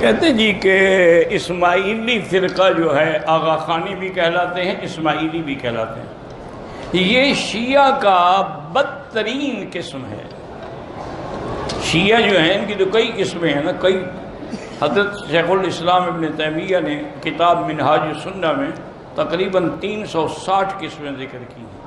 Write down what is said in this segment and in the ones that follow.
کہتے جی کہ اسماعیلی فرقہ جو ہے آغا خانی بھی کہلاتے ہیں، اسماعیلی بھی کہلاتے ہیں، یہ شیعہ کا بدترین قسم ہے۔ شیعہ جو ہیں ان کی تو کئی قسمیں ہیں نا، کئی حضرت شیخ الاسلام ابن تیمیہ نے کتاب منہاج السنہ میں تقریباً 360 قسمیں ذکر کی ہیں،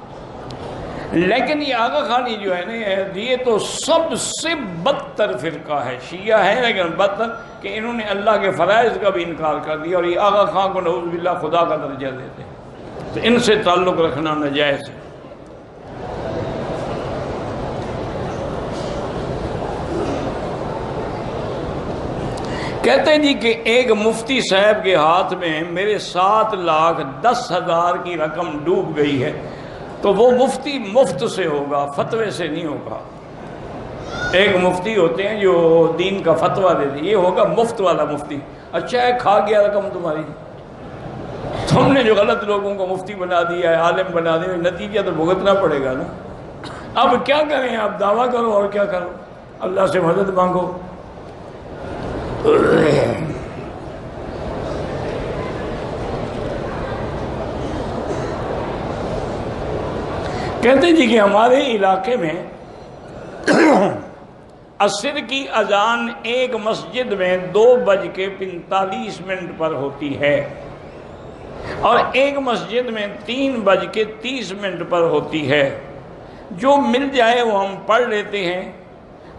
لیکن یہ آغا خانی جو ہے نا یہ تو سب سے بدتر فرقہ ہے۔ شیعہ ہے لیکن بدتر کہ انہوں نے اللہ کے فرائض کا بھی انکار کر دیا، اور یہ آغا خان کو نعوذ باللہ خدا کا درجہ دیتے ہیں، تو ان سے تعلق رکھنا ناجائز ہے۔ کہتے ہیں جی کہ ایک مفتی صاحب کے ہاتھ میں میرے 7,10,000 کی رقم ڈوب گئی ہے، تو وہ مفتی مفت سے ہوگا، فتوے سے نہیں ہوگا۔ ایک مفتی ہوتے ہیں جو دین کا فتویٰ دیتے ہیں، یہ ہوگا مفت والا مفتی۔ اچھا ہے کھا گیا رقم تمہاری، تم نے جو غلط لوگوں کو مفتی بنا دیا ہے، عالم بنا دیا، نتیجہ تو بھگتنا پڑے گا نا۔ اب کیا کریں، آپ دعویٰ کرو اور کیا کرو، اللہ سے مدد مانگو۔ کہتے جی کہ ہمارے علاقے میں عصر کی اذان ایک مسجد میں 2:45 پر ہوتی ہے، اور ایک مسجد میں 3:30 پر ہوتی ہے۔ جو مل جائے وہ ہم پڑھ لیتے ہیں۔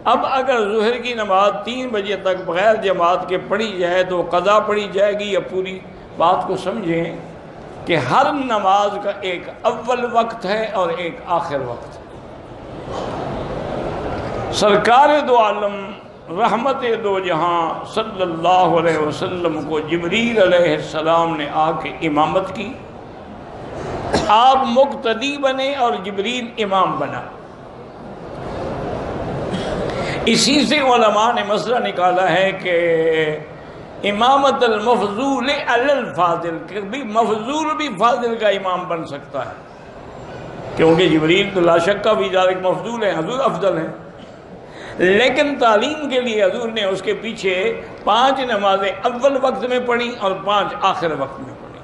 اب اگر ظہر کی نماز 3 بجے تک بغیر جماعت کے پڑھی جائے تو قضا پڑھی جائے گی یا پوری؟ بات کو سمجھیں کہ ہر نماز کا ایک اول وقت ہے اور ایک آخر وقت ہے۔ سرکار دو عالم رحمت دو جہاں صلی اللہ علیہ وسلم کو جبریل علیہ السلام نے آ کے امامت کی، آپ مقتدی بنے اور جبریل امام بنا۔ اسی سے علماء نے مسئلہ نکالا ہے کہ امامت المفضول علی الفاضل، کہ بھی مفضول بھی فاضل کا امام بن سکتا ہے، کیونکہ جبریل تو لا شک کا بھی ذالک مفضول ہے، حضور افضل ہیں، لیکن تعلیم کے لیے حضور نے اس کے پیچھے 5 نمازیں اول وقت میں پڑھی اور 5 آخر وقت میں پڑھی،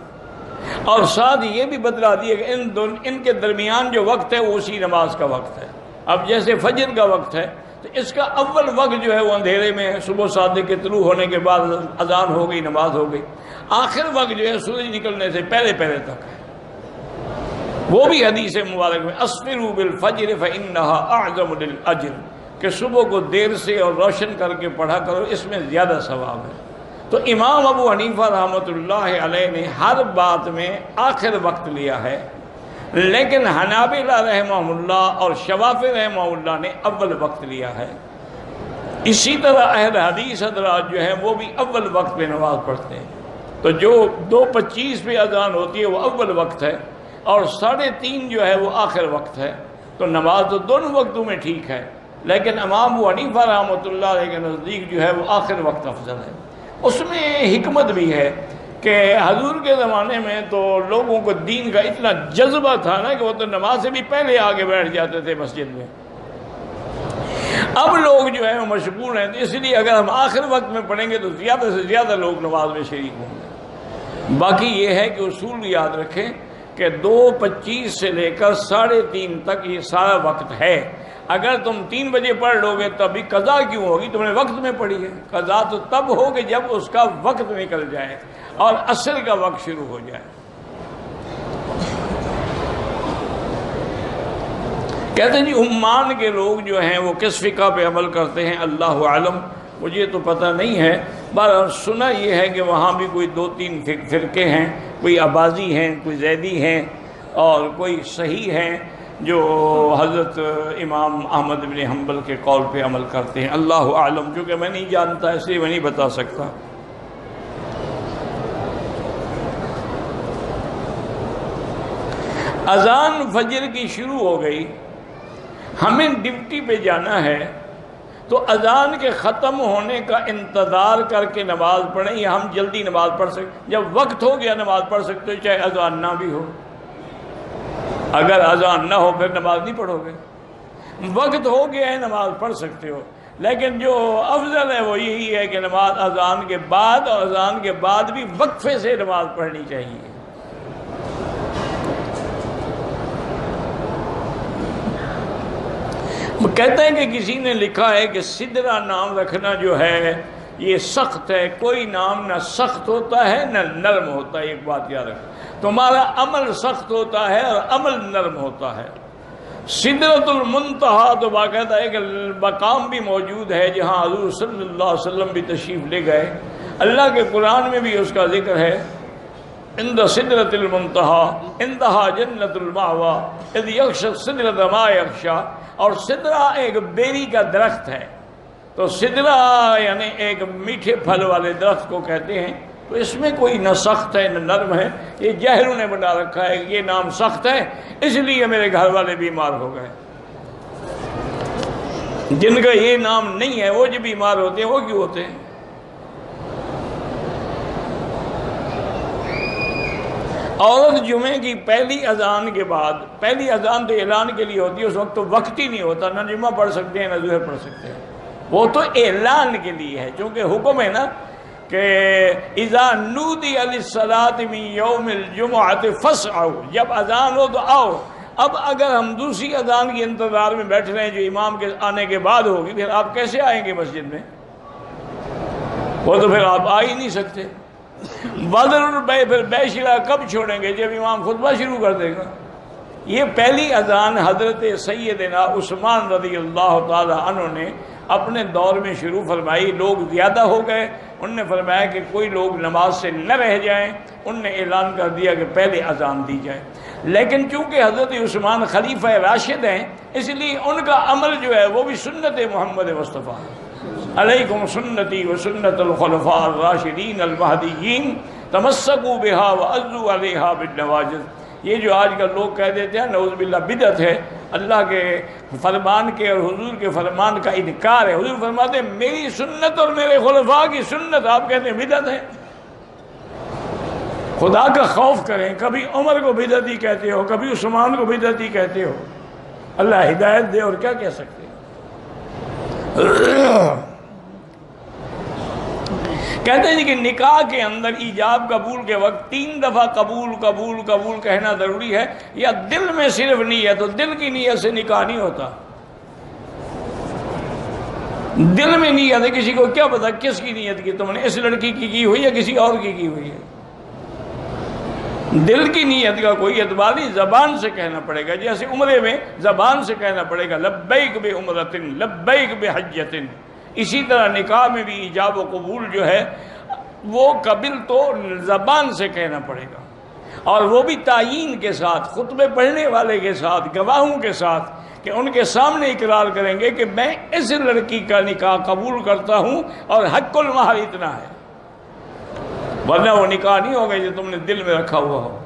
اور ساتھ یہ بھی بتلا دیا کہ ان کے درمیان جو وقت ہے وہ اسی نماز کا وقت ہے۔ اب جیسے فجر کا وقت ہے تو اس کا اول وقت جو ہے وہ اندھیرے میں ہے، صبح صادق کے طلوع ہونے کے بعد اذان ہو گئی، نماز ہو گئی۔ آخر وقت جو ہے سورج نکلنے سے پہلے تک ہے، وہ بھی حدیث مبارک میں اسفروا بالفجر فإنها اعظم للأجر، کہ صبح کو دیر سے اور روشن کر کے پڑھا کرو، اس میں زیادہ ثواب ہے۔ تو امام ابو حنیفہ رحمۃ اللہ علیہ نے ہر بات میں آخر وقت لیا ہے، لیکن حنابلہ رحمہ اللہ اور شوافی رحمہ اللہ نے اول وقت لیا ہے۔ اسی طرح اہل حدیث حضرات جو ہیں وہ بھی اول وقت پہ نماز پڑھتے ہیں، تو جو 2:25 پہ اذان ہوتی ہے وہ اول وقت ہے، اور 3:30 جو ہے وہ آخر وقت ہے۔ تو نماز تو دونوں وقتوں میں ٹھیک ہے، لیکن امام ابو حنیفہ رحمۃ اللہ علیہ کے نزدیک جو ہے وہ آخر وقت افضل ہے۔ اس میں حکمت بھی ہے کہ حضور کے زمانے میں تو لوگوں کو دین کا اتنا جذبہ تھا نا کہ وہ تو نماز سے بھی پہلے آگے بیٹھ جاتے تھے مسجد میں۔ اب لوگ جو ہیں وہ مشغول ہیں، اس لیے اگر ہم آخر وقت میں پڑھیں گے تو زیادہ سے زیادہ لوگ نماز میں شریک ہوں گے۔ باقی یہ ہے کہ اصول یاد رکھیں کہ 2:25 سے لے کر 3:30 تک یہ سارا وقت ہے۔ اگر تم 3 بجے پڑھ لو گے تب بھی قضا کیوں ہوگی؟ تم نے وقت میں پڑھی ہے۔ قضا تو تب ہوگی جب اس کا وقت نکل جائے اور عصر کا وقت شروع ہو جائے۔ کہتے ہیں جی عمان کے لوگ جو ہیں وہ کس فقہ پہ عمل کرتے ہیں، اللہ عالم، مجھے تو پتہ نہیں ہے، بہرحال سنا یہ ہے کہ وہاں بھی کوئی 2-3 فرقے ہیں، کوئی عباضی ہیں، کوئی زیدی ہیں، اور کوئی صحیح ہیں جو حضرت امام احمد بن حنبل کے قول پہ عمل کرتے ہیں۔ اللہ عالم، کیونکہ میں نہیں جانتا اس لیے میں نہیں بتا سکتا۔ اذان فجر کی شروع ہو گئی، ہمیں ڈیوٹی پہ جانا ہے، تو اذان کے ختم ہونے کا انتظار کر کے نماز پڑھیں یا ہم جلدی نماز پڑھ سکتے؟ جب وقت ہو گیا نماز پڑھ سکتے ہو، چاہے اذان نہ بھی ہو۔ اگر اذان نہ ہو پھر نماز نہیں پڑھو گے، وقت ہو گیا ہے نماز پڑھ سکتے ہو، لیکن جو افضل ہے وہ یہی ہے کہ نماز اذان کے بعد اور اذان کے بعد بھی وقفے سے نماز پڑھنی چاہیے۔ کہتے ہیں کہ کسی نے لکھا ہے کہ سدرہ نام رکھنا جو ہے یہ سخت ہے، کوئی نام نہ سخت ہوتا ہے نہ نرم ہوتا ہے۔ ایک بات یاد رکھو، تمہارا عمل سخت ہوتا ہے اور عمل نرم ہوتا ہے۔ سدرۃ المنتہا تو باقاعدہ ایک مقام بھی موجود ہے جہاں حضور صلی اللہ علیہ وسلم بھی تشریف لے گئے، اللہ کے قرآن میں بھی اس کا ذکر ہے، عند سدرۃ المنتہا عندہا جنت المأویٰ اذ یغشی السدرۃ ما یغشی۔ اور سدرہ ایک بیری کا درخت ہے، تو سدرہ یعنی ایک میٹھے پھل والے درخت کو کہتے ہیں، تو اس میں کوئی نہ سخت ہے نہ نرم ہے۔ یہ جاہلوں نے بنا رکھا ہے کہ یہ نام سخت ہے اس لیے میرے گھر والے بیمار ہو گئے۔ جن کا یہ نام نہیں ہے وہ جو بیمار ہوتے ہیں وہ کیوں ہوتے ہیں؟ عورت جمعے کی پہلی اذان کے بعد، پہلی اذان تو اعلان کے لیے ہوتی ہے، اس وقت تو وقت ہی نہیں ہوتا، نہ جمعہ پڑھ سکتے ہیں نہ ظہر پڑھ سکتے ہیں، وہ تو اعلان کے لیے ہے، چونکہ حکم ہے نا کہ اذا نودی للصلاۃ من یوم الجمعۃ فاسعوا، جب اذان ہو تو آؤ۔ اب اگر ہم دوسری اذان کے انتظار میں بیٹھ رہے ہیں جو امام کے آنے کے بعد ہوگی، پھر آپ کیسے آئیں گے مسجد میں؟ وہ تو پھر آپ آ ہی نہیں سکتے۔ بدر البیع، پھر بیع شرا کب چھوڑیں گے؟ جب امام خطبہ شروع کر دے گا۔ یہ پہلی اذان حضرت سیدنا عثمان رضی اللہ تعالی عنہ نے اپنے دور میں شروع فرمائی۔ لوگ زیادہ ہو گئے، انہوں نے فرمایا کہ کوئی لوگ نماز سے نہ رہ جائیں، انہوں نے اعلان کر دیا کہ پہلے اذان دی جائے۔ لیکن چونکہ حضرت عثمان خلیفہ راشد ہیں، اس لیے ان کا عمل جو ہے وہ بھی سنت محمد مصطفیٰ، علیکم سنتی و سنت الخلفاء الراشدین المہدیین تمسکوا بہا وعضوا علیہا بالنواجذ۔ یہ جو آج کل لوگ کہہ دیتے ہیں نعوذ باللہ بدعت ہے، اللہ کے فرمان کے اور حضور کے فرمان کا انکار ہے۔ حضور فرماتے ہیں میری سنت اور میرے خلفاء کی سنت، آپ کہتے ہیں بدعت ہے۔ خدا کا خوف کریں، کبھی عمر کو بدعتی کہتے ہو، کبھی عثمان کو بدعتی کہتے ہو، اللہ ہدایت دے، اور کیا کہہ سکتے ہیں۔ کہتے ہیں کہ نکاح کے اندر ایجاب قبول کے وقت 3 دفعہ قبول قبول قبول کہنا ضروری ہے، یا دل میں صرف نیت، تو دل کی نیت سے نکاح نہیں ہوتا۔ دل میں نیت ہے، کسی کو کیا پتا کس کی نیت کی تم نے، اس لڑکی کی ہوئی یا کسی اور کی ہوئی ہے؟ دل کی نیت کا کوئی اعتبار نہیں، زبان سے کہنا پڑے گا، جیسے عمرے میں زبان سے کہنا پڑے گا لبیک بعمرۃ لبیک بحجۃ، اسی طرح نکاح میں بھی ایجاب و قبول جو ہے وہ قبل تو زبان سے کہنا پڑے گا، اور وہ بھی تعیین کے ساتھ، خطبے پڑھنے والے کے ساتھ، گواہوں کے ساتھ، کہ ان کے سامنے اقرار کریں گے کہ میں اس لڑکی کا نکاح قبول کرتا ہوں اور حق المہر اتنا ہے، ورنہ وہ نکاح نہیں ہوگا جو تم نے دل میں رکھا ہوا ہو۔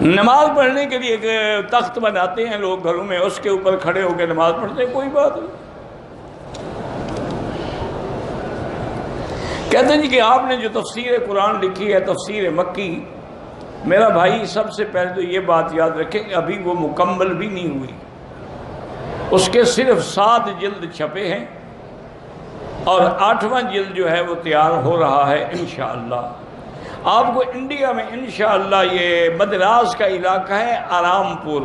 نماز پڑھنے کے لیے ایک تخت بناتے ہیں لوگ گھروں میں، اس کے اوپر کھڑے ہو کے نماز پڑھتے ہیں، کوئی بات نہیں۔ کہتے ہیں جی کہ آپ نے جو تفسیر قرآن لکھی ہے، تفسیر مکی، میرا بھائی سب سے پہلے تو یہ بات یاد رکھے کہ ابھی وہ مکمل بھی نہیں ہوئی، اس کے صرف 7 جلد چھپے ہیں، اور 8واں جلد جو ہے وہ تیار ہو رہا ہے انشاءاللہ۔ آپ کو انڈیا میں انشاءاللہ یہ مدراس کا علاقہ ہے آرام پور،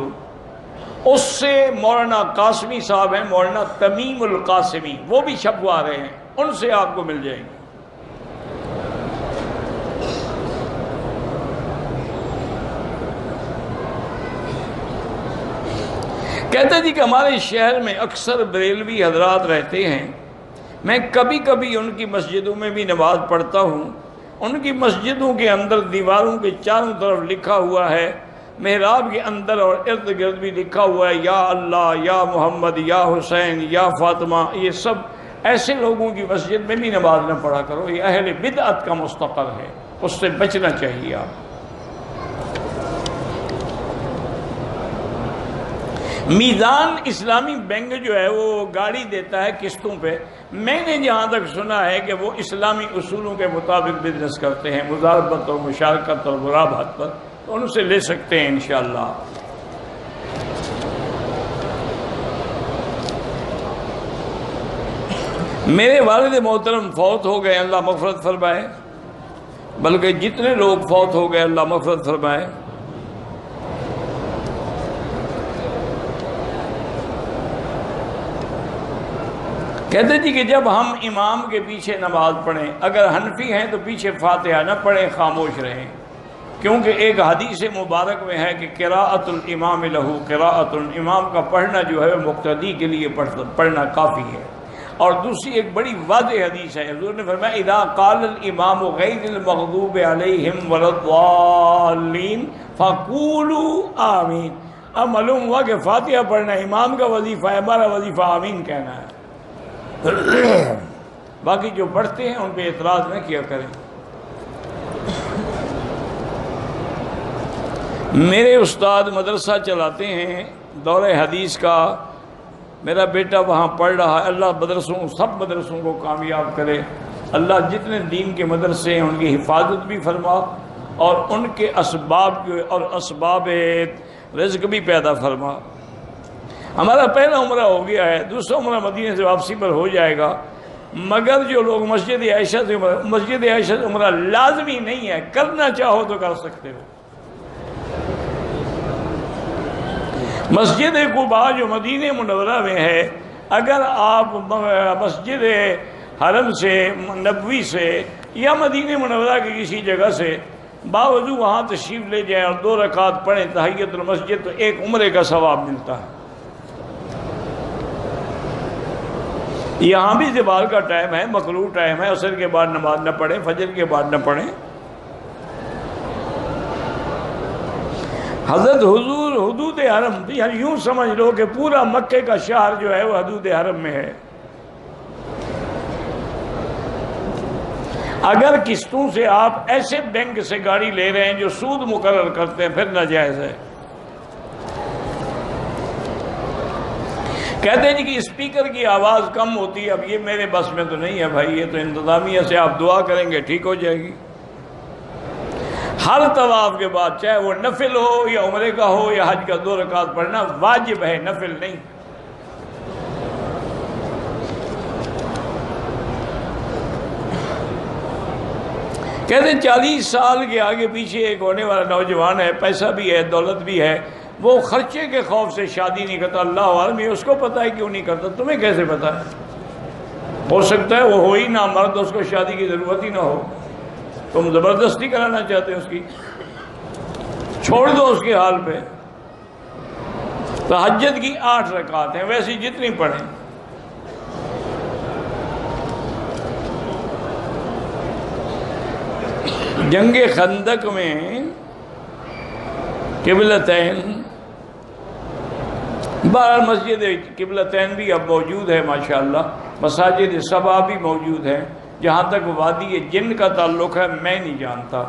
اس سے مولانا قاسمی صاحب ہیں، مولانا تمیم القاسمی، وہ بھی چھپوا رہے ہیں، ان سے آپ کو مل جائے گی۔ کہتے جی کہ ہمارے شہر میں اکثر بریلوی حضرات رہتے ہیں، میں کبھی کبھی ان کی مسجدوں میں بھی نماز پڑھتا ہوں، ان کی مسجدوں کے اندر دیواروں کے چاروں طرف لکھا ہوا ہے، محراب کے اندر اور ارد گرد بھی لکھا ہوا ہے یا اللہ، یا محمد، یا حسین، یا فاطمہ۔ یہ سب ایسے لوگوں کی مسجد میں بھی نماز نہ پڑھا کرو، یہ اہل بدعت کا مستقر ہے، اس سے بچنا چاہیے آپ۔ میزان اسلامی بینک جو ہے وہ گاڑی دیتا ہے قسطوں پہ، میں نے جہاں تک سنا ہے کہ وہ اسلامی اصولوں کے مطابق بزنس کرتے ہیں، مضاربت اور مشارکت اور مرابحت پر، تو ان سے لے سکتے ہیں انشاءاللہ۔ میرے والد محترم فوت ہو گئے، اللہ مغفرت فرمائے، بلکہ جتنے لوگ فوت ہو گئے اللہ مغفرت فرمائے۔ کہتے جی کہ جب ہم امام کے پیچھے نماز پڑھیں، اگر حنفی ہیں تو پیچھے فاتحہ نہ پڑھیں، خاموش رہیں، کیونکہ ایک حدیث مبارک میں ہے کہ قراءۃ الامام لہو قراءۃ، امام کا پڑھنا جو ہے مقتدی کے لیے پڑھنا کافی ہے۔ اور دوسری ایک بڑی واضح حدیث ہے، حضور نے فرمایا اذا قال الامام غیر المغضوب علیہم ولا الضالین فقولوا آمین۔ اب معلوم ہوا کہ فاتحہ پڑھنا امام کا وظیفہ ہے، ہمارا وظیفہ آمین کہنا ہے۔ باقی جو پڑھتے ہیں ان پہ اعتراض نہ کیا کریں۔ میرے استاد مدرسہ چلاتے ہیں دور حدیث کا، میرا بیٹا وہاں پڑھ رہا ہے، اللہ سب مدرسوں کو کامیاب کرے، اللہ جتنے دین کے مدرسے ہیں ان کی حفاظت بھی فرما اور ان کے اسباب رزق بھی پیدا فرما۔ ہمارا پہلا عمرہ ہو گیا ہے، دوسرا عمرہ مدینے سے واپسی پر ہو جائے گا، مگر جو لوگ مسجد عائشہ سے عمرہ لازمی نہیں ہے، کرنا چاہو تو کر سکتے ہو۔ مسجد قباء جو مدینہ منورہ میں ہے، اگر آپ مسجد حرم سے نبوی سے یا مدینہ منورہ کی کسی جگہ سے باوضو وہاں تشریف لے جائیں اور 2 رکعت پڑھیں تحیۃ المسجد، تو ایک عمرے کا ثواب ملتا ہے۔ یہاں بھی زوال کا ٹائم ہے، مکروہ ٹائم ہے، عصر کے بعد نماز نہ پڑھیں، فجر کے بعد نہ پڑھیں۔ حضرت حضور حدود حرم، یعنی یوں سمجھ لو کہ پورا مکے کا شہر جو ہے وہ حدود حرم میں ہے۔ اگر قسطوں سے آپ ایسے بینک سے گاڑی لے رہے ہیں جو سود مقرر کرتے ہیں، پھر ناجائز ہے۔ کہتے ہیں جی کہ اسپیکر کی آواز کم ہوتی ہے، اب یہ میرے بس میں تو نہیں ہے بھائی، یہ تو انتظامیہ سے آپ دعا کریں گے ٹھیک ہو جائے گی۔ ہر طواف کے بعد چاہے وہ نفل ہو یا عمرے کا ہو یا حج کا 2 رکعت پڑھنا واجب ہے، نفل نہیں۔ کہتے ہیں 40 سال کے آگے پیچھے ایک ہونے والا نوجوان ہے، پیسہ بھی ہے، دولت بھی ہے، وہ خرچے کے خوف سے شادی نہیں کرتا، اللہ عالم ہے، اس کو پتہ ہے کیوں نہیں کرتا، تمہیں کیسے پتہ ہے؟ ہو سکتا ہے وہ ہو ہی نہ مرد، اس کو شادی کی ضرورت ہی نہ ہو، تم زبردستی کرانا چاہتے ہو اس کی، چھوڑ دو اس کے حال پہ۔ تہجد کی 8 رکعات ہیں، ویسی جتنی پڑھیں۔ جنگ خندق میں قبلتین، بہرحال مسجد قبلتین بھی اب موجود ہے ماشاءاللہ، مساجد 7 بھی موجود ہیں۔ جہاں تک وادی جن کا تعلق ہے میں نہیں جانتا،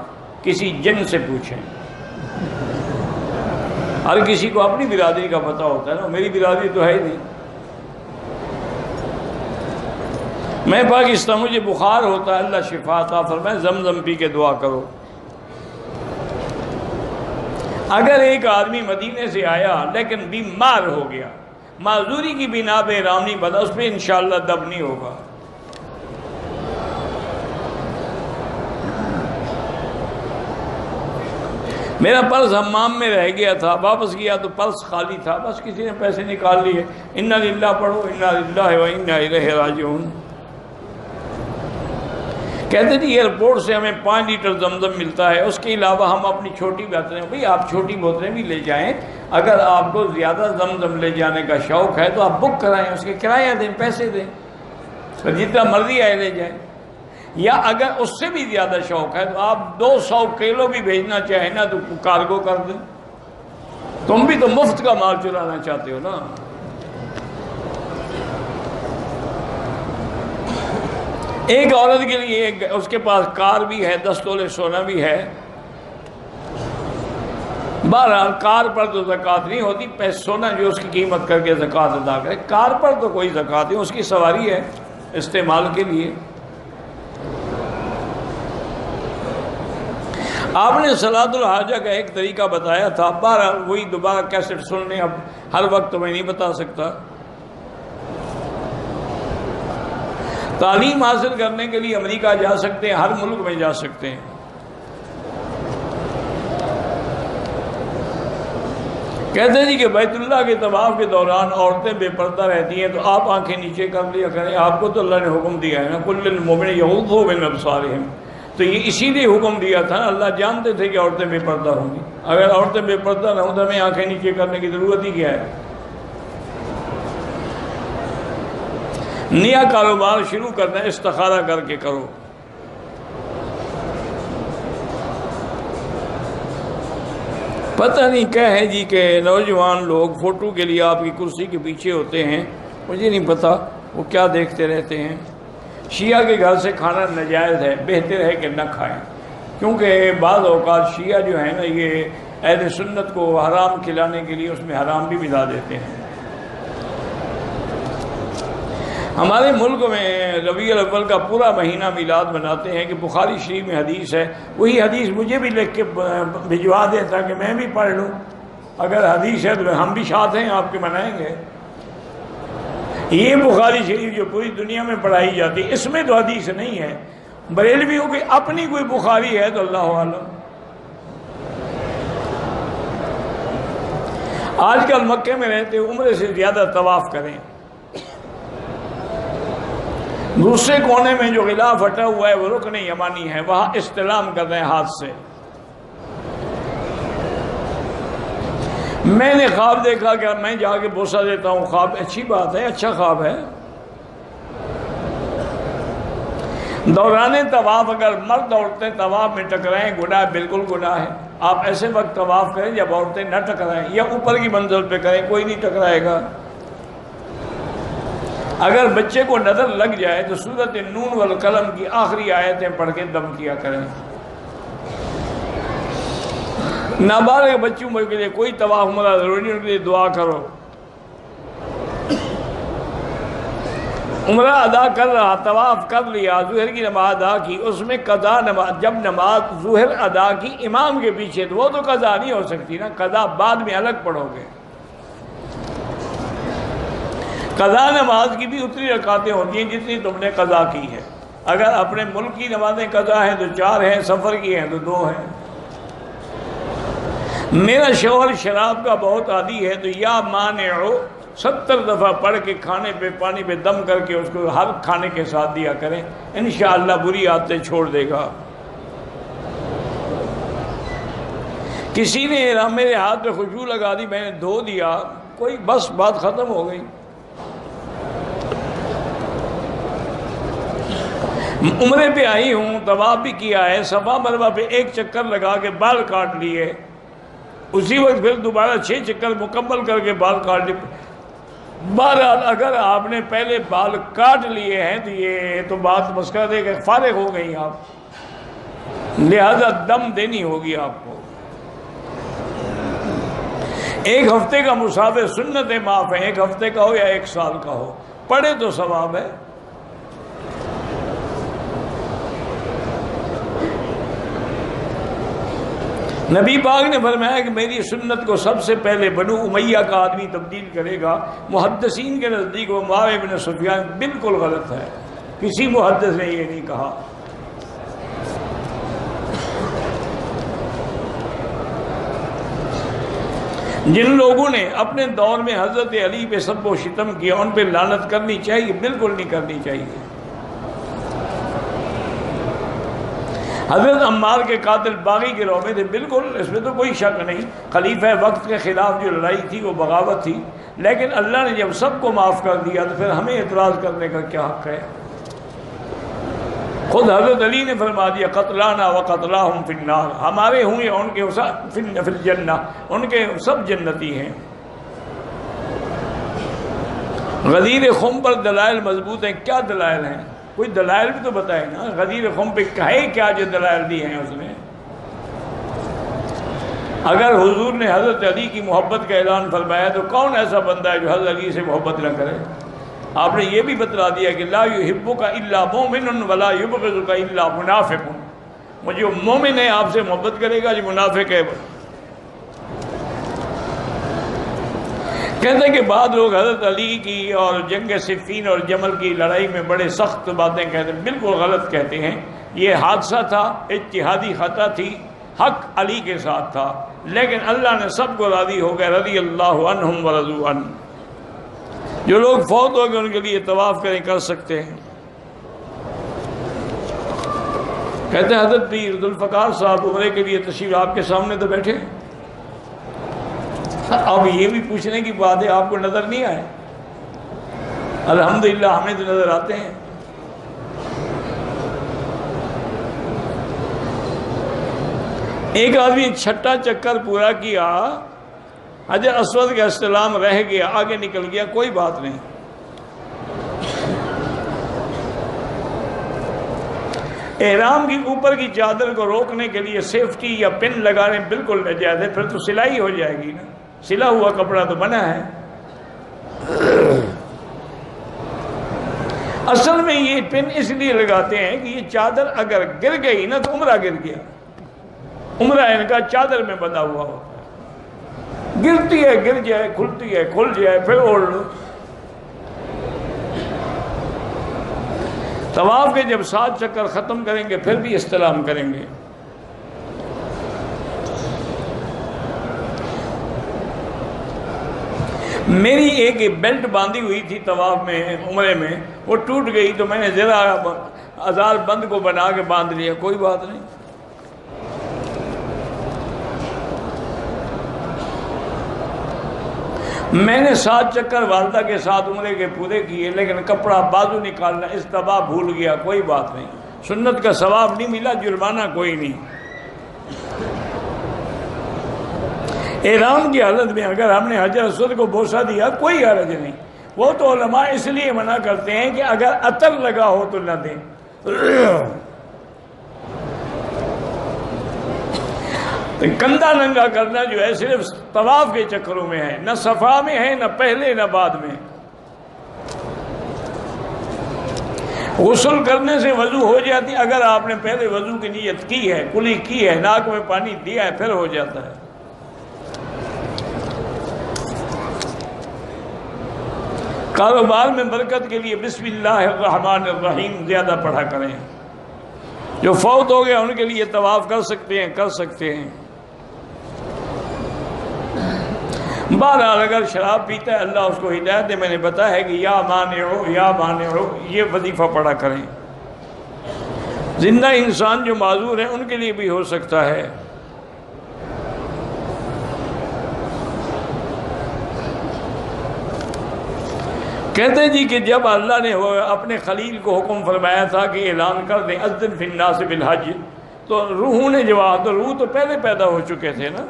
کسی جن سے پوچھیں، ہر کسی کو اپنی برادری کا پتہ ہوتا ہے نا، میری برادری تو ہے ہی نہیں۔ میں پاکستان، مجھے بخار ہوتا ہے، اللہ شفا عطا فرمائے، زمزم پی کے دعا کرو۔ اگر ایک آدمی مدینے سے آیا لیکن بیمار ہو گیا، معذوری کی بنا پہ احرام نہیں بنا، اس پہ انشاءاللہ دب نہیں ہوگا۔ میرا پرس حمام میں رہ گیا تھا، واپس گیا تو پرس خالی تھا، بس کسی نے پیسے نکال لیے، انا للہ پڑھو، انا للہ و انا الیہ راجعون۔ کہتے جی ایئرپورٹ سے ہمیں 5 لیٹر زمزم ملتا ہے، اس کے علاوہ ہم اپنی چھوٹی بوتلیں، بھئی آپ چھوٹی بوتلیں بھی لے جائیں، اگر آپ کو زیادہ زمزم لے جانے کا شوق ہے تو آپ بک کرائیں، اس کے کرایہ دیں، پیسے دیں، جتنا مرضی آئے لے جائیں۔ یا اگر اس سے بھی زیادہ شوق ہے تو آپ 200 کلو بھی بھیجنا چاہیں نا تو کارگو کر دیں، تم بھی تو مفت کا مال چرانا چاہتے ہو نا۔ ایک عورت کے لیے اس کے پاس کار بھی ہے، 10 تولے سونا بھی ہے، بہرحال کار پر تو زکوٰۃ نہیں ہوتی، سونا جو اس کی قیمت کر کے زکوٰۃ ادا کرے، کار پر تو کوئی زکوٰۃ نہیں، اس کی سواری ہے استعمال کے لیے۔ آپ نے صلاۃ الحاجہ کا ایک طریقہ بتایا تھا، بہرحال وہی دوبارہ کیسٹ سن لیں، اب ہر وقت میں نہیں بتا سکتا۔ تعلیم حاصل کرنے کے لیے امریکہ جا سکتے ہیں، ہر ملک میں جا سکتے ہیں۔ کہتے ہیں جی کہ بیت اللہ کے طواف کے دوران عورتیں بے پردہ رہتی ہیں، تو آپ آنکھیں نیچے کر لیا کریں، آپ کو تو اللہ نے حکم دیا ہے نا کل للمؤمن یغضوا من ابصارہم، تو یہ اسی لیے حکم دیا تھا نا، اللہ جانتے تھے کہ عورتیں بے پردہ ہوں گی، اگر عورتیں بے پردہ نہ ہوں تو ہمیں آنکھیں نیچے کرنے کی ضرورت ہی کیا ہے؟ نیا کاروبار شروع کرنا ہے استخارہ کر کے کرو۔ پتہ نہیں کیا ہے جی کہ نوجوان لوگ فوٹو کے لیے آپ کی کرسی کے پیچھے ہوتے ہیں، مجھے نہیں پتہ وہ کیا دیکھتے رہتے ہیں۔ شیعہ کے گھر سے کھانا ناجائز ہے، بہتر ہے کہ نہ کھائیں، کیونکہ بعض اوقات شیعہ جو ہیں نا یہ اہل سنت کو حرام کھلانے کے لیے اس میں حرام بھی ملا دیتے ہیں۔ ہمارے ملک میں ربیع الاول کا پورا مہینہ میلاد مناتے ہیں کہ بخاری شریف میں حدیث ہے، وہی حدیث مجھے بھی لکھ کے بھجوا دیں تاکہ میں بھی پڑھ لوں، اگر حدیث ہے تو ہم بھی ساتھ ہیں آپ کے منائیں گے۔ یہ بخاری شریف جو پوری دنیا میں پڑھائی جاتی ہے اس میں تو حدیث نہیں ہے، بریلویوں کی اپنی کوئی بخاری ہے تو اللہ عالم۔ آج کل مکے میں رہتے عمرے سے زیادہ طواف کریں، دوسرے کونے میں جو غلاف ہٹا ہوا ہے وہ رکن یمانی ہے، وہاں استلام کر رہے ہیں ہاتھ سے۔ میں نے خواب دیکھا کہ میں جا کے بوسہ دیتا ہوں، خواب اچھی بات ہے، اچھا خواب ہے۔ دوران طواف اگر مرد عورتیں طواف میں ٹکرائیں گناہ بالکل گناہ ہے، آپ ایسے وقت طواف کریں جب عورتیں نہ ٹکرائیں، یا اوپر کی منزل پہ کریں، کوئی نہیں ٹکرائے گا۔ اگر بچے کو نظر لگ جائے تو سورۃ نون والقلم کی آخری آیتیں پڑھ کے دم کیا کریں۔ نابالغ بچوں کے لیے کوئی طواف عمرہ ضروری نہیں، ان کے لیے دعا کرو۔ عمرہ ادا کر رہا، طواف کر لیا، ظہر کی نماز ادا کی، اس میں قضا نماز، جب نماز ظہر ادا کی امام کے پیچھے تو وہ تو قضا نہیں ہو سکتی نا، قضا بعد میں الگ پڑھو گے۔ قضا نماز کی بھی اتنی رکعتیں ہوتی ہیں جتنی تم نے قضا کی ہے، اگر اپنے ملک کی نمازیں قضا ہیں تو 4 ہیں، سفر کی ہیں تو 2 ہیں۔ میرا شوہر شراب کا بہت عادی ہے تو یا مانعو 70 دفعہ پڑھ کے کھانے پہ پانی پہ دم کر کے اس کو ہر کھانے کے ساتھ دیا کریں، انشاءاللہ بری عادتیں چھوڑ دے گا۔ کسی نے میرے ہاتھ پہ خوشبو لگا دی، میں نے دھو دیا، کوئی بس بات ختم ہو گئی۔ عمرے پہ آئی ہوں، طواف بھی کیا ہے، صفا مروہ پہ 1 چکر لگا کے بال کاٹ لیے، اسی وقت پھر دوبارہ 6 چکر مکمل کر کے بال کاٹ لیے۔ بہرحال اگر آپ نے پہلے بال کاٹ لیے ہیں تو یہ تو بات مسکرا دے کہ فارغ ہو گئی آپ، لہذا دم دینی ہوگی آپ کو۔ 1 ہفتے کا مسافر سنتیں معاف ہیں، 1 ہفتے کا ہو یا 1 سال کا ہو، پڑھے تو ثواب ہے۔ نبی پاک نے فرمایا کہ میری سنت کو سب سے پہلے بنو امیہ کا آدمی تبدیل کرے گا۔ محدثین کے نزدیک وہ معاویہ بن سفیان بالکل غلط ہے، کسی محدث نے یہ نہیں کہا۔ جن لوگوں نے اپنے دور میں حضرت علی پہ سب و شتم کیا ان پہ لعنت کرنی چاہیے؟ بالکل نہیں کرنی چاہیے۔ حضرت عمار کے قاتل باغی گروہ میں تھے، بالکل اس میں تو کوئی شک نہیں، خلیفہ وقت کے خلاف جو لڑائی تھی وہ بغاوت تھی، لیکن اللہ نے جب سب کو معاف کر دیا تو پھر ہمیں اعتراض کرنے کا کیا حق ہے؟ خود حضرت علی نے فرما دیا قتلانا و قتلاہم فی النار، ہمارے ہوں یا ان کے فی الجنہ، ان کے سب جنتی ہیں۔ غدیر خم پر دلائل مضبوط ہیں، کیا دلائل ہیں؟ کوئی دلائل بھی تو بتائے نا، غدیر خم پہ کہے کیا جو دلائل دی ہیں اس نے؟ اگر حضور نے حضرت علی کی محبت کا اعلان فرمایا تو کون ایسا بندہ ہے جو حضرت علی سے محبت نہ کرے؟ آپ نے یہ بھی بتلا دیا کہ لا یحبک الا مومن ولا یبغضک الا منافق، مجھے مومن ہے آپ سے محبت کرے گا جو منافق ہے۔ کہتے ہیں کہ بعض لوگ حضرت علی کی اور جنگ صفین اور جمل کی لڑائی میں بڑے سخت باتیں کہتے ہیں، بالکل غلط کہتے ہیں۔ یہ حادثہ تھا، اجتہادی خطا تھی، حق علی کے ساتھ تھا، لیکن اللہ نے سب کو راضی ہو گئے، رضی اللہ عنہم ورضوا عنہ۔ جو لوگ فوت ہو گئے ان کے لیے طواف کریں، کر سکتے ہیں۔ کہتے ہیں حضرت پیر ذوالفقار صاحب عمرے کے لیے تشریف، آپ کے سامنے تو بیٹھے، اب یہ بھی پوچھنے کی بات ہے آپ کو نظر نہیں آئے؟ الحمدللہ ہمیں تو نظر آتے ہیں۔ ایک آدمی چھٹا چکر پورا کیا، حجر اسود کا استلام رہ گیا، آگے نکل گیا، کوئی بات نہیں۔ احرام کی اوپر کی چادر کو روکنے کے لیے سیفٹی یا پن لگانے بالکل ناجائز ہے، پھر تو سلائی ہو جائے گی نا، سلا ہوا کپڑا تو بنا ہے۔ اصل میں یہ پن اس لیے لگاتے ہیں کہ یہ چادر اگر گر گئی نا تو عمرہ گر گیا۔ عمرہ ان کا چادر میں بندھا ہوا ہوتا ہے، گرتی ہے گر جائے، کھلتی ہے کھل جائے، پھر اوڑھ لو۔ طواف کے جب 7 چکر ختم کریں گے پھر بھی استلام کریں گے۔ میری ایک بیلٹ باندھی ہوئی تھی طواف میں، عمرے میں، وہ ٹوٹ گئی تو میں نے ذرا ازار بند کو بنا کے باندھ لیا، کوئی بات نہیں۔ میں نے 7 چکر والدہ کے ساتھ عمرے کے پورے کیے، لیکن کپڑا بازو نکالنا استباح بھول گیا، کوئی بات نہیں، سنت کا ثواب نہیں ملا، جرمانہ کوئی نہیں۔ احرام کی حالت میں اگر ہم نے حجر اسود کو بوسہ دیا کوئی حرج نہیں۔ وہ تو علماء اس لیے منع کرتے ہیں کہ اگر عطر لگا ہو تو نہ دیں۔ کندھا ننگا کرنا جو ہے صرف طواف کے چکروں میں ہے، نہ صفا میں ہے، نہ پہلے نہ بعد میں۔ غسل کرنے سے وضو ہو جاتی، اگر آپ نے پہلے وضو کی نیت کی ہے، کلی کی ہے، ناک میں پانی دیا ہے، پھر ہو جاتا ہے۔ کاروبار میں برکت کے لیے بسم اللہ الرحمن الرحیم زیادہ پڑھا کریں۔ جو فوت ہو گیا ان کے لیے طواف کر سکتے ہیں، کر سکتے ہیں۔ بہرحال اگر شراب پیتا ہے اللہ اس کو ہدایت دے، میں نے بتایا ہے کہ یا مانعو یا مانعو یہ وظیفہ پڑھا کریں۔ زندہ انسان جو معذور ہیں ان کے لیے بھی ہو سکتا ہے۔ کہتے ہیں جی کہ جب اللہ نے اپنے خلیل کو حکم فرمایا تھا کہ اعلان کر دیں اذن فی الناس بالحج، تو روحوں نے جواب، تو روح تو پہلے پیدا ہو چکے تھے نا،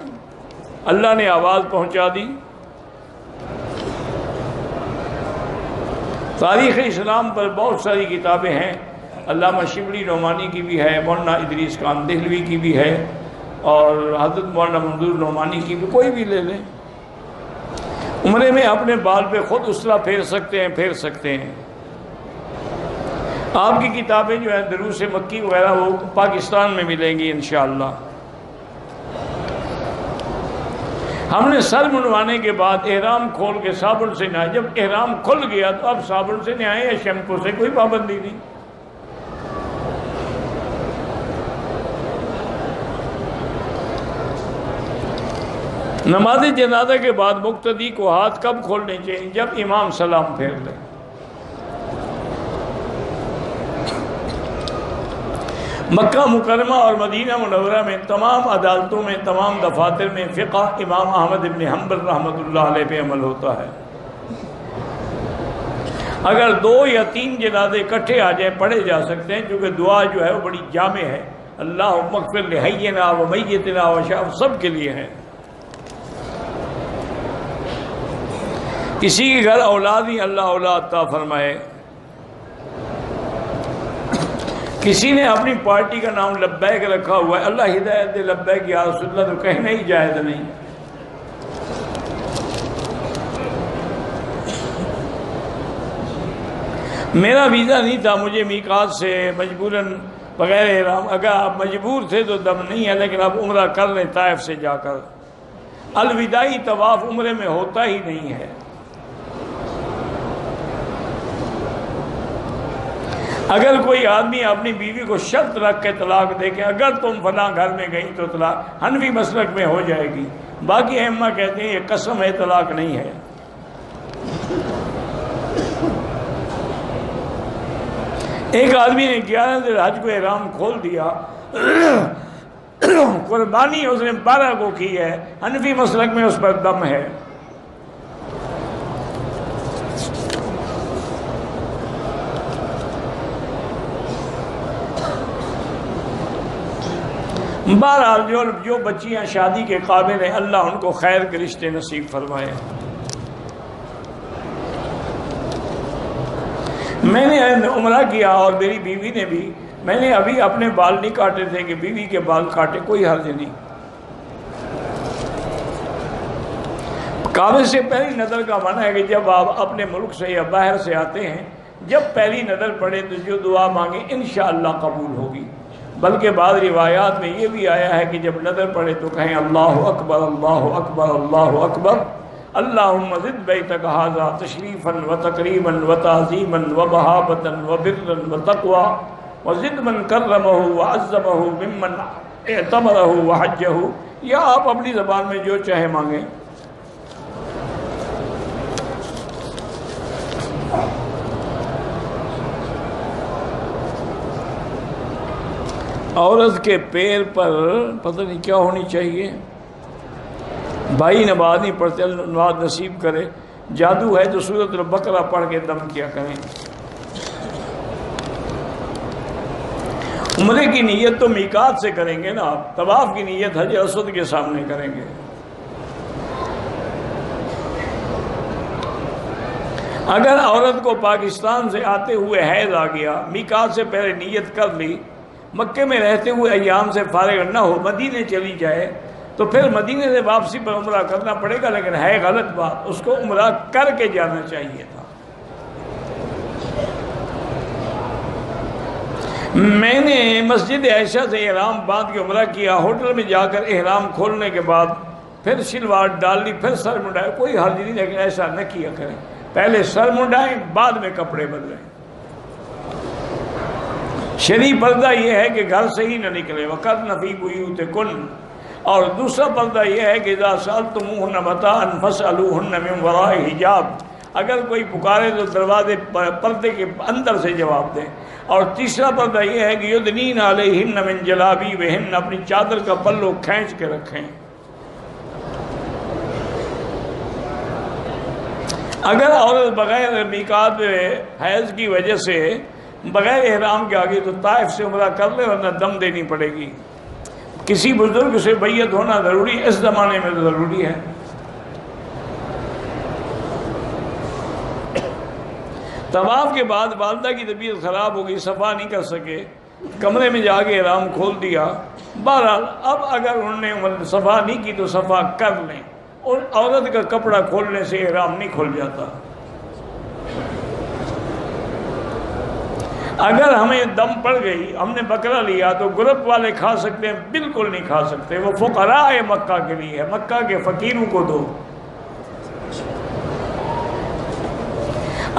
اللہ نے آواز پہنچا دی۔ تاریخ اسلام پر بہت ساری کتابیں ہیں، علامہ شبلی نعمانی کی بھی ہے، مولانا ادریس خان دہلوی کی بھی ہے، اور حضرت مولانا منظور نعمانی کی بھی، کوئی بھی لے لیں۔ عمرے میں اپنے بال پہ خود اسرا پھیر سکتے ہیں، پھیر سکتے ہیں۔ آپ کی کتابیں جو ہیں دروس مکی وغیرہ وہ پاکستان میں ملیں گی انشاءاللہ۔ ہم نے سر منڈوانے کے بعد احرام کھول کے صابن سے نہائے، جب احرام کھل گیا تو اب صابن سے نہائے یا شیمپو سے، کوئی پابندی نہیں۔ نماز جنازہ کے بعد مقتدی کو ہاتھ کب کھولنے چاہیے؟ جب امام سلام پھیر لے۔ مکہ مکرمہ اور مدینہ منورہ میں تمام عدالتوں میں، تمام دفاتر میں فقہ امام احمد بن حنبل رحمۃ اللہ علیہ پہ عمل ہوتا ہے۔ اگر 2 یا 3 جنازے اکٹھے آ جائیں پڑھے جا سکتے ہیں، کیونکہ دعا جو ہے وہ بڑی جامع ہے، اللہم اغفر لحینا و میتنا و شاہد، سب کے لیے ہے۔ کسی کے گھر اولاد ہی اللہ اولاد عطا فرمائے۔ کسی نے اپنی پارٹی کا نام لبیک رکھا ہوا ہے، اللہ ہدایت دے، لبیک یا رسول اللہ تو کہنا ہی جائز نہیں۔ میرا ویزا نہیں تھا، مجھے میقات سے مجبوراً بغیر احرام، اگر آپ مجبور تھے تو دم نہیں ہے، لیکن آپ عمرہ کر لیں طائف سے جا کر۔ الوداعی طواف عمرے میں ہوتا ہی نہیں ہے۔ اگر کوئی آدمی اپنی بیوی کو شرط رکھ کے طلاق دے کہ اگر تم فلاں گھر میں گئی تو طلاق، حنفی مسلک میں ہو جائے گی، باقی ائمہ کہتے ہیں یہ قسم ہے، طلاق نہیں ہے۔ ایک آدمی نے 11 ذی الحج کو احرام کھول دیا، قربانی اس نے 12 کو کی ہے، حنفی مسلک میں اس پر دم ہے۔ بہرحال جو بچیاں شادی کے قابل ہیں اللہ ان کو خیر کے رشتے نصیب فرمائے۔ میں نے عمرہ کیا اور میری بیوی نے بھی، میں نے ابھی اپنے بال نہیں کاٹے تھے کہ بیوی کے بال کاٹے، کوئی حرج نہیں۔ کعبے سے پہلی نظر کا معنی ہے کہ جب آپ اپنے ملک سے یا باہر سے آتے ہیں، جب پہلی نظر پڑے تو جو دعا مانگیں انشاءاللہ قبول ہوگی۔ بلکہ بعض روایات میں یہ بھی آیا ہے کہ جب نظر پڑے تو کہیں اللہ اکبر اللہ اکبر اللہ اکبر، اللہم زد بیتک ھذا تشریفا و تکریما و تعظیما و مہابتا و برا و تقوی وزد من کرمہ و عظمہ ممن اعتمرہ و حجہ، یا آپ اپنی زبان میں جو چاہے مانگیں۔ عورت کے پیر پر پتہ نہیں کیا ہونی چاہیے، بھائی نماز نہیں پڑھتے، اللہ نماز نصیب کرے، جادو ہے تو سورۃ البقرہ پڑھ کے دم کیا کریں۔ عمرے کی نیت تو میقات سے کریں گے نا آپ، طواف کی نیت حجر اسود کے سامنے کریں گے۔ اگر عورت کو پاکستان سے آتے ہوئے حیض آ گیا، میقات سے پہلے نیت کر لی، مکے میں رہتے ہوئے ایام سے فارغ نہ ہو، مدینے چلی جائے تو پھر مدینے سے واپسی پر عمرہ کرنا پڑے گا، لیکن ہے غلط بات، اس کو عمرہ کر کے جانا چاہیے تھا۔ میں نے مسجد عائشہ سے احرام باندھ کے عمرہ کیا، ہوٹل میں جا کر احرام کھولنے کے بعد پھر شلوار ڈال لی، پھر سر منڈائے، کوئی حرج نہیں، لیکن ایسا نہ کیا کریں، پہلے سر منڈائیں بعد میں کپڑے بدلیں۔ شرعی پردہ یہ ہے کہ گھر سے ہی نہ نکلے، وَقَرْنَ فِي بُيُوتِكُنَّ، اور دوسرا پردہ یہ ہے کہ اذا سألتموهن متاعا فاسألوهن من وراء حجاب، اگر کوئی پکارے تو دروازے پردے کے اندر سے جواب دیں۔ اور تیسرا پردہ یہ ہے کہ یدنین علیہن من جلابیبہن، اپنی چادر کا پلو کھینچ کے رکھیں۔ اگر عورت بغیر میقات حیض کی وجہ سے بغیر احرام کے آگے تو طائف سے عمرہ کر لے، ورنہ دم دینی پڑے گی۔ کسی بزرگ سے بیعت ہونا ضروری، اس زمانے میں تو ضروری ہے۔ طواف کے بعد والدہ کی طبیعت خراب ہو گئی، صفا نہیں کر سکے، کمرے میں جا کے احرام کھول دیا۔ بہرحال اب اگر انہوں نے صفا نہیں کی تو صفا کر لیں، اور عورت کا کپڑا کھولنے سے احرام نہیں کھل جاتا۔ اگر ہمیں دم پڑ گئی، ہم نے بکرا لیا تو گروپ والے کھا سکتے ہیں؟ بالکل نہیں کھا سکتے، وہ فقراء مکہ کے لیے ہے، مکہ کے فقیروں کو دو۔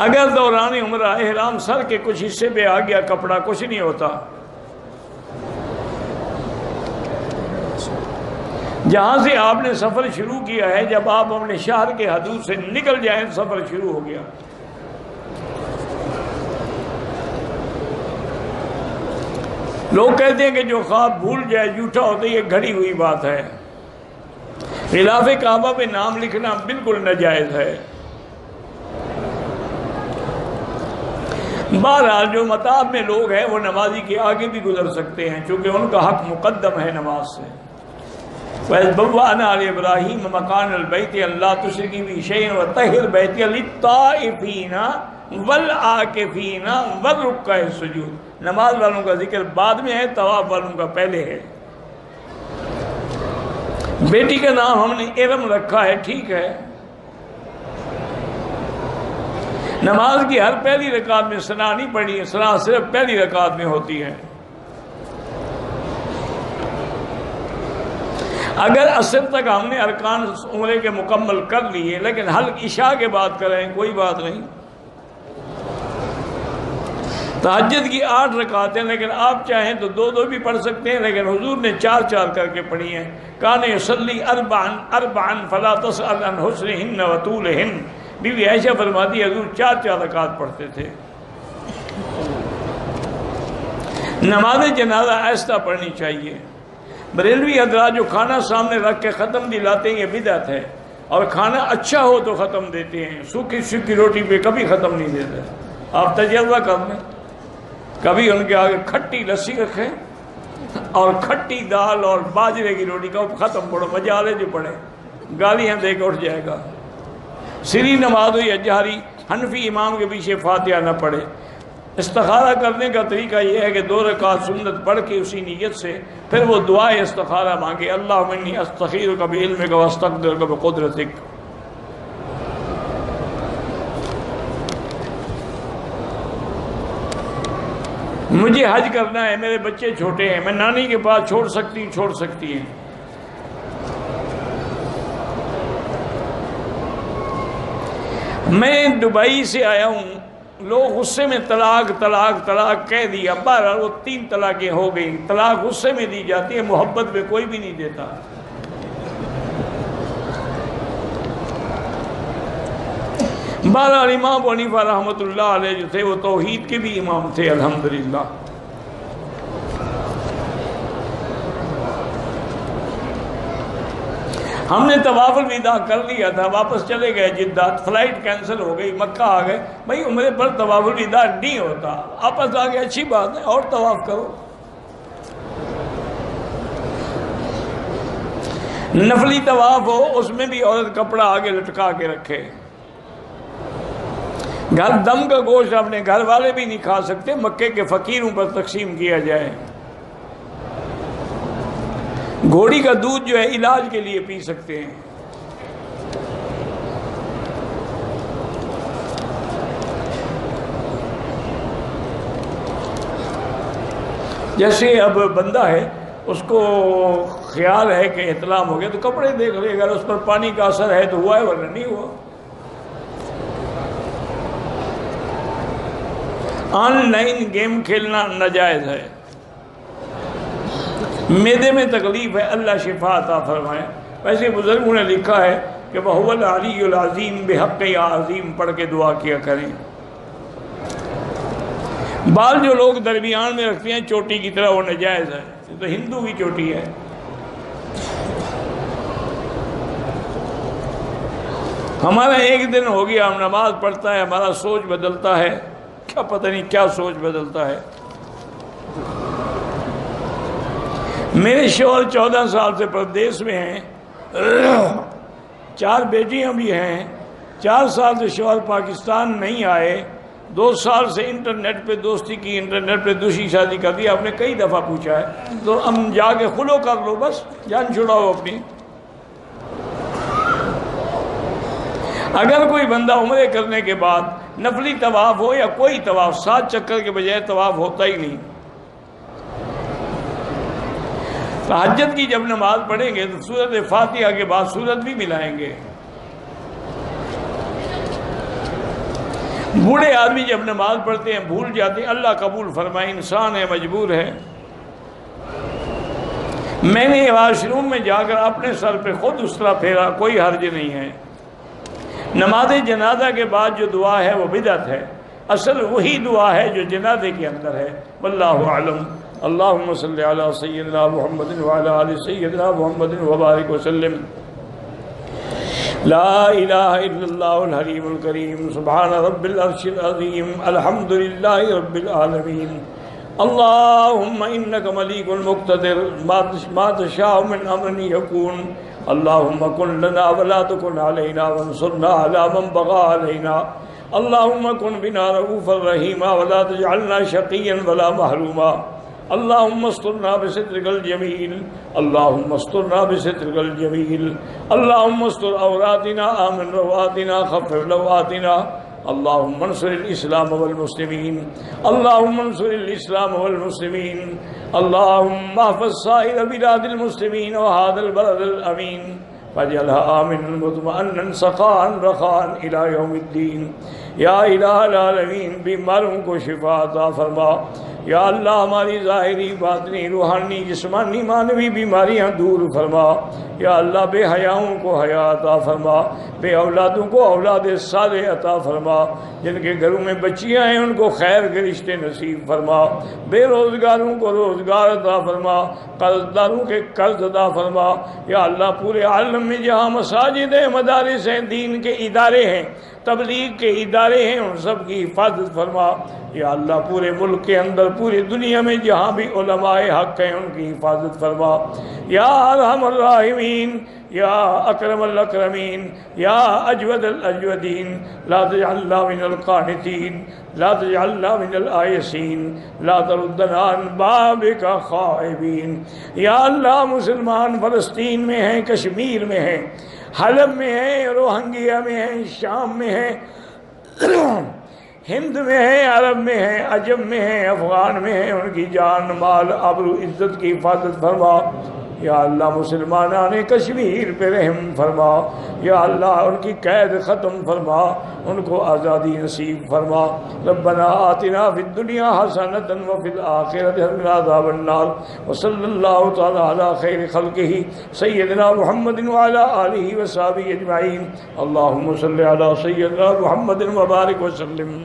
اگر دوران عمرہ احرام سر کے کچھ حصے پہ آ گیا کپڑا، کچھ نہیں ہوتا۔ جہاں سے آپ نے سفر شروع کیا ہے، جب آپ اپنے شہر کے حدود سے نکل جائیں سفر شروع ہو گیا۔ لوگ کہتے ہیں کہ جو خواب بھول جائے جھوٹا ہوتا ہے، یہ گھڑی ہوئی بات ہے۔ غلاف کعبہ پہ نام لکھنا بالکل ناجائز ہے۔ بہرحال جو مطاف میں لوگ ہیں وہ نمازی کے آگے بھی گزر سکتے ہیں، چونکہ ان کا حق مقدم ہے نماز سے۔ وَإِذْ بَوَّأْنَا لِإِبْرَاهِيمَ مَكَانَ الْبَيْتِ أَلَّا تُشْرِكْ بِي شَيْئًا وَطَهِّرْ بَيْتِيَ لِلطَّائِفِينَ وَالْعَاكِفِينَ وَالرُّكَّعِ السُّجُودِ۔ نماز والوں کا ذکر بعد میں ہے، طواف والوں کا پہلے ہے۔ بیٹی کا نام ہم نے ارم رکھا ہے، ٹھیک ہے۔ نماز کی ہر پہلی رکعت میں ثنا نہیں پڑھی ہے، ثنا صرف پہلی رکعت میں ہوتی ہے۔ اگر عصر تک ہم نے ارکان عمرے کے مکمل کر لیے، لیکن حل عشاء کے بعد کریں کوئی بات نہیں۔ تہجد کی 8 رکعتیں، لیکن آپ چاہیں تو 2 بھی پڑھ سکتے ہیں، لیکن حضور نے 4 کر کے پڑھی ہیں۔ کان یصلی اربعا فلا تسأل عن حسنہن وطولہن، بی بی عائشہ فرماتی ہے حضور 4 رکعت پڑھتے تھے۔ نماز جنازہ آہستہ پڑھنی چاہیے۔ بریلوی حضرات جو کھانا سامنے رکھ کے ختم دلاتے ہیں یہ بدعت ہے، اور کھانا اچھا ہو تو ختم دیتے ہیں، سوکھی روٹی پہ کبھی ختم نہیں دیتے۔ آپ تجربہ کر لیں، کبھی ان کے آگے کھٹی لسی رکھیں اور کھٹی دال اور باجرے کی روٹی کا ختم پڑھو، مجالے جو پڑھے گالیاں دے کے اٹھ جائے گا۔ سری نماز ہوئی جہری، حنفی امام کے پیچھے فاتحہ نہ پڑھے۔ استخارہ کرنے کا طریقہ یہ ہے کہ 2 رکعت سنت پڑھ کے اسی نیت سے پھر وہ دعائے استخارہ مانگے، اللہم انی استخیرک بعلمک واستقدرک بقدرتک۔ مجھے حج کرنا ہے، میرے بچے چھوٹے ہیں، میں نانی کے پاس چھوڑ سکتی ہیں۔ میں دبئی سے آیا ہوں، لوگ غصے میں طلاق کہہ دیا، بہرحال وہ 3 طلاقیں ہو گئی۔ طلاق غصے میں دی جاتی ہے، محبت میں کوئی بھی نہیں دیتا۔ بہرحال امام ابو حنیفہ رحمۃ اللہ علیہ جو تھے وہ توحید کے بھی امام تھے الحمدللہ۔ ہم نے طواف الوداع کر لیا تھا، واپس چلے گئے جدہ، فلائٹ کینسل ہو گئی، مکہ آ گئے۔ بھائی عمرے پر طواف الوداع نہیں ہوتا، واپس آ گئے، اچھی بات ہے، اور طواف کرو۔ نفلی طواف ہو اس میں بھی عورت کپڑا آگے لٹکا کے رکھے۔ گھر دم کا گوشت اپنے گھر والے بھی نہیں کھا سکتے، مکے کے فقیروں پر تقسیم کیا جائے۔ گھوڑی کا دودھ جو ہے علاج کے لیے پی سکتے ہیں۔ جیسے اب بندہ ہے، اس کو خیال ہے کہ احتلام ہو گیا تو کپڑے دیکھ لے، اگر اس پر پانی کا اثر ہے تو ہوا ہے ورنہ نہیں ہوا۔ آن لائن گیم کھیلنا ناجائز ہے۔ معدے میں تکلیف ہے، اللہ شفا عطا فرمائے۔ ویسے بزرگوں نے لکھا ہے کہ وَهُوَ الْعَلِيُّ الْعَظِيمُ بِحَقِّ یا عظیم پڑھ کے دعا کیا کریں۔ بال جو لوگ درمیان میں رکھتے ہیں چوٹی کی طرح، وہ ناجائز ہے، یہ تو ہندو کی چوٹی ہے۔ ہمارا ایک دن ہو گیا، ہم نماز پڑھتا ہے، ہمارا سوچ بدلتا ہے، کیا پتہ نہیں کیا سوچ بدلتا ہے۔ میرے شوہر 14 سال سے پردیس میں ہیں، 4 بیٹیاں بھی ہیں۔ 4 سال سے شوہر پاکستان نہیں آئے، 2 سال سے انٹرنیٹ پہ دوستی کی، انٹرنیٹ پہ دوسری شادی کر دی۔ آپ نے کئی دفعہ پوچھا ہے تو ہم جا کے خلو کر لو، بس جان چھڑاؤ اپنی۔ اگر کوئی بندہ عمرے کرنے کے بعد نفلی طواف ہو یا کوئی طواف، 7 چکر کے بجائے طواف ہوتا ہی نہیں۔ تہجد کی جب نماز پڑھیں گے تو سورۃ فاتحہ کے بعد سورت بھی ملائیں گے۔ بوڑھے آدمی جب نماز پڑھتے ہیں بھول جاتے ہیں، اللہ قبول فرمائے، انسان ہے، مجبور ہے۔ میں نے واش روم میں جا کر اپنے سر پہ خود اسرا پھیرا، کوئی حرج نہیں ہے۔ نماز جنازہ کے بعد جو دعا ہے وہ بدعت ہے، اصل وہی دعا ہے جو جنازے کے اندر ہے۔ واللہ اعلم۔ اللہم صلی علی سیدنا محمد وعلی آل سیدنا محمد وبارک وسلم۔ لا الہ الا اللہ الحلیم الکریم، سبحان رب العرش العظیم، الحمدللہ رب العالمین۔ اللہم انک ملیک مقتدر، ما تشاء من امر یکون۔ اللہم کن لنا ولا تکن علینا وانصرنا علی من بغى علینا۔ اللہم کن بنا رؤوفا رحیما ولا تجعلنا شقیا ولا محروما۔ اللہم استرنا بسترک الجمیل، اللہم استرنا بسترک الجمیل، اللہم استر عوراتنا، آمن رواتنا، خفف لواتنا۔ اللہم انصر الاسلام والمسلمین، اللہم انصر الاسلام والمسلمین، اللہم احفظ سائر بلاد المسلمین وهذا البلد الامین واجعلها آمنا مطمئنا سخاء رخاء الى یوم الدین۔ یا الہ العالمین بیماروں کو شفا عطا فرما، یا اللہ ہماری ظاہری باطنی روحانی جسمانی معنوی بیماریاں دور فرما، یا اللہ بے حیاؤں کو حیا عطا فرما، بے اولادوں کو اولاد صالح عطا فرما، جن کے گھروں میں بچیاں ہیں ان کو خیر کے رشتے نصیب فرما، بے روزگاروں کو روزگار عطا فرما، قرض داروں کے قرض عطا فرما، یا اللہ پورے عالم میں جہاں مساجد ہیں، مدارس ہیں، دین کے ادارے ہیں، تبلیغ کے ادارے ہیں، ان سب کی حفاظت فرما، یا اللہ پورے ملک کے اندر پوری دنیا میں جہاں بھی علماء حق ہیں ان کی حفاظت فرما، یا ارحم الراحمین، یا اکرم الاکرمین، یا اجود الاجودین، لا تجعلنا من القانتین، لا تجعلنا من الآیسین، لا تردنا عن بابک خائبین۔ یا اللہ مسلمان فلسطین میں ہیں، کشمیر میں ہیں، حلب میں ہیں، روہنگیا میں ہیں، شام میں ہیں، ہند میں ہیں، عرب میں ہیں، عجم میں ہیں، افغان میں ہیں، ان کی جان مال آبرو عزت کی حفاظت فرما، یا اللہ مسلمانان کشمیر پہ رحم فرما، یا اللہ ان کی قید ختم فرما، ان کو آزادی نصیب فرما۔ ربنا آتنا فی الدنیا حسنۃ وفی الآخرۃ حسنۃ وقنا عذاب النار، وصلی اللہ تعالی علی خیر خلقہ سیدنا محمد وعلی آلہ وصحبہ اجمعین۔ اللہم صلی علی سیدنا محمد وبارک وسلم۔